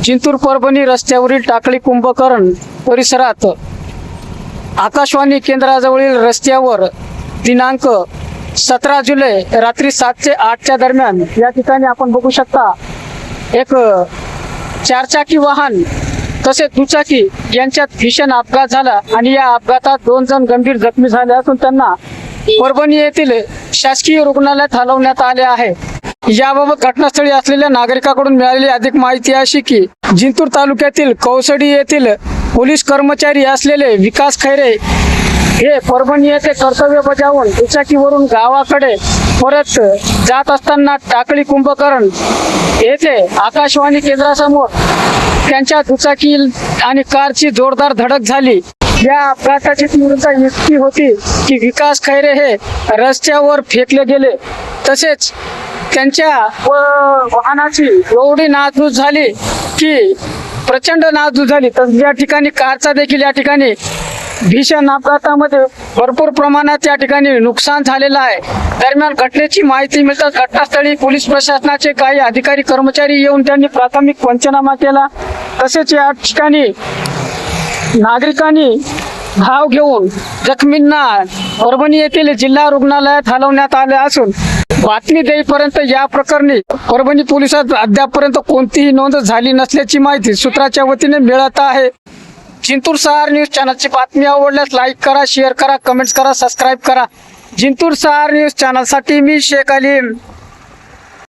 जिंतूर परभणी रस्त्यावरील टाकळी कुंभकर्ण परिसरात आकाशवाणी केंद्राजवळील रस्त्यावर दिनांक 17 जुलै रात्री 7 ते 8 दरम्यान या ठिकाणी आपण बघू शकता एक चारचाकी वाहन तसेच दुचाकी यांच्यात भीषण अपघात झाला आणि या अपघातात 2 जण गंभीर जखमी झाले असून त्यांना परभणी येथील शासकीय रुग्णालयात हलवण्यात आले आहे। याबाबत घटनास्थळी असलेल्या नागरिकांकडून मिळालेली अधिक माहिती अशी की जिंतूर तालुक्यातील कौसडी येथील पोलीस कर्मचारी असलेले विकास खैरे हे परभणी येथे कर्तव्य बजावून दुचाकीवरून गावाकडे परत जात असताना टाकळी कुंभकर्ण येथे आकाशवाणी केंद्रासमोर त्यांच्या दुचाकी आणि कारची जोरदार धडक झाली। या अपघाताची तीव्रता इतकी होती की विकास खैरे हे रस्त्यावर फेकले गेले, तसेच त्यांच्या वाहनाची एवढी नासधूस झाली की प्रचंड नासधूस झाली। तर या ठिकाणी कारचा देखील या ठिकाणी भीषण अपघातामध्ये भरपूर प्रमाणात या ठिकाणी नुकसान झालेलं आहे। दरम्यान घटनेची माहिती मिळताच घटनास्थळी पोलीस प्रशासनाचे काही अधिकारी कर्मचारी येऊन त्यांनी प्राथमिक पंचनामा केला। तसेच या ठिकाणी नागरिकांनी धाव घेऊन जखमींना परभणी येथील जिल्हा रुग्णालयात हलवण्यात आले असून बातमी देईपर्यंत या प्रकरणी परभणी पोलिसात अद्यापपर्यंत कोणतीही नोंद झाली नसल्याची माहिती सूत्राच्या वतीने मिळत आहे। जिंतूर सहार न्यूज चॅनलची बातमी आवडल्यास लाईक करा, शेअर करा, कमेंट्स करा, सबस्क्राईब करा। जिंतूर सहार न्यूज चॅनलसाठी मी शेख अलीम।